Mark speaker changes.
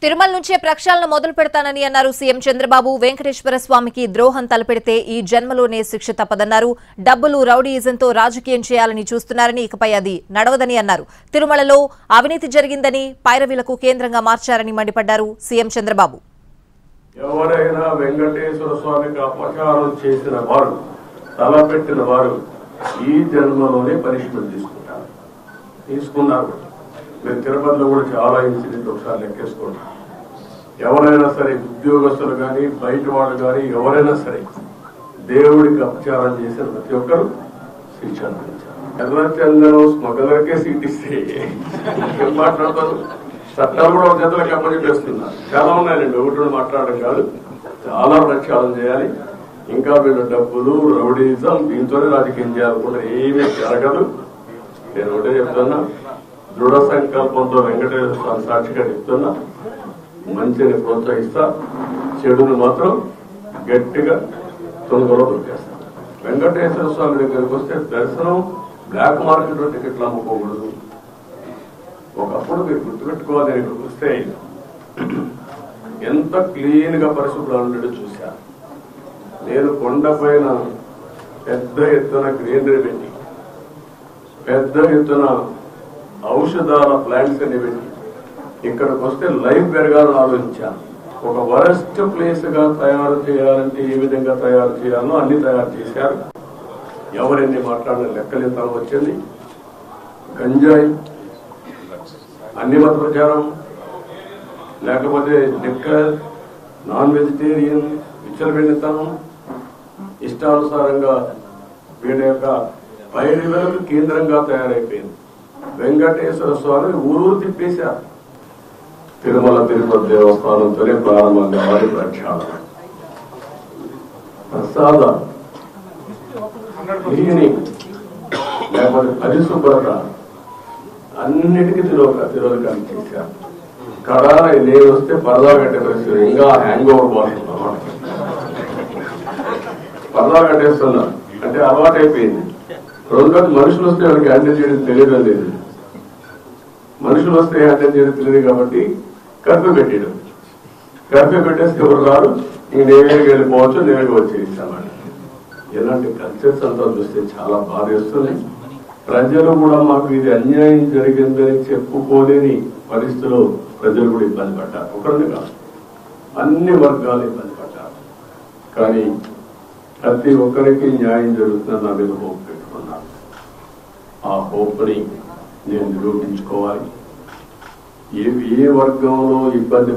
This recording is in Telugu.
Speaker 1: తిరుమల నుంచే ప్రక్షాళన మొదలు పెడతానని అన్నారు సీఎం చంద్రబాబు. వెంకటేశ్వర స్వామికి ద్రోహం తలపెడితే ఈ జన్మలోనే శిక్ష తప్పదన్నారు. డబ్బులు రౌడీయిజంతో రాజకీయం చేయాలని చూస్తున్నారని, ఇకపై అది నడవదని అన్నారు. తిరుమలలో అవినీతి జరిగిందని, పైరవీలకు కేంద్రంగా మార్చారని మండిపడ్డారు సీఎం చంద్రబాబు.
Speaker 2: ఎవరైనా వెంకటేశ్వర స్వామికి అపచారం చేసిన వారు, తలపెట్టిన వారు ఈ జన్మలోనే పనిష్మెంట్ తీసుకున్నారు. మీరు తిరుపతిలో కూడా చాలా ఇన్సిడెంట్ ఒకసారి లెక్కేసుకోండి. ఎవరైనా సరే, ఉద్యోగస్తులు కానీ బయట వాళ్ళు కానీ ఎవరైనా సరే దేవుడికి అపచారం చేసిన ప్రతి ఒక్కరు శిక్ష అనుభవించారు. ఎర్రచందనం స్మగ్లర్కే సీట్ ఇస్తే ఏం మాట్లాడతారు? చట్టాలు కూడా ఒక జతలకు అప్పచెప్పేస్తున్నారు. చాలా ఉన్నాయండి, ఒకటి మాట్లాడడం కాదు, చాలా ప్రక్షాళన చేయాలి. ఇంకా వీళ్ళు డబ్బులు రౌడీజం దీంతోనే రాజకీయం చేయాలనుకుంటే ఏమీ జరగదు. నేను ఒకటే చెప్తున్నా, దృఢ సంకల్పంతో వెంకటేశ్వర స్వామి సాక్షిగా చెప్తున్నా, మంచిని ప్రోత్సహిస్తా, చెడును మాత్రం గట్టిగా తొందరలో దొరికేస్తా. వెంకటేశ్వర స్వామి దగ్గరికి వస్తే దర్శనం బ్లాక్ మార్కెట్ లో టికెట్లు అమ్ముకోకూడదు. ఒకప్పుడు మీరు గుర్తుపెట్టుకోవాలి, ఇక్కడికి వస్తే ఎంత క్లీన్ గా పరిశుభ్రంగా ఉండేది చూశాను. నేను కొండపైన పెద్ద ఎత్తున గ్రీనరీ పెట్టి, పెద్ద ఎత్తున ఔషధాల ప్లాంట్స్ అని పెట్టి ఇక్కడికి వస్తే లైఫ్ పెరగాలని ఆలోచించాను. ఒక వరస్ట్ ప్లేస్ గా తయారు చేయాలంటే ఏ విధంగా తయారు చేయాలో అన్ని తయారు చేశారు. ఎవరెన్ని మాట్లాడిన లెక్కలింతనం వచ్చింది. గంజాయి, అన్ని మత ప్రచారం, లేకపోతే లిక్కర్, నాన్ వెజిటేరియన్, విచ్చలవిడితనం, ఇష్టానుసారంగా వీళ్ళ యొక్క పైరులకు కేంద్రంగా తయారైపోయింది. వెంకటేశ్వర స్వామి ఊరూరు తిప్పేశారు. తిరుమల తిరుపతి దేవస్థానంతోనే ప్రారంభంగా వారి ప్రక్షాళన, ప్రసాద, క్లీనింగ్, లేకపోతే పరిశుభ్రత అన్నిటికీ తిరోధకాలు చేశారు. కడాన నేను వస్తే పరదా కట్టే పరిస్థితి, ఇంకా హ్యాంగ్ ఓవర్ పోతున్నా, పరదా కట్టేస్తున్నారు అంటే అలవాటైపోయింది. రెండోది, మనుషులు వస్తే వాళ్ళకి హ్యాండిల్ చేయడం తెలియడం లేదు. మనుషులు వస్తే హ్యాండిల్ చేయడం తెలియదు కాబట్టి కర్ఫ్యూ పెట్టాడు. కర్ఫ్యూ పెట్టేస్తే ఎవరు రారు, ఇంక నేవేకి వెళ్ళిపోవచ్చు, నేవేకి వచ్చేసామని. ఇలాంటి కల్చర్స్ అంతా చూస్తే చాలా బాధ వేస్తుంది. ప్రజలు కూడా మాకు ఇది అన్యాయం జరిగిందని చెప్పుకోలేని పరిస్థితిలో ప్రజలు కూడా ఇబ్బంది పడ్డారు. ఒకరిని కాదు, అన్ని వర్గాలు ఇబ్బంది పడ్డారు. కానీ ప్రతి ఒక్కరికి న్యాయం జరుగుతుందని నా మీద హోప్ పెట్టుకున్నాను. ఆ హోప్ని నేను నిరూపించుకోవాలి. ఏ వర్గంలో ఇబ్బంది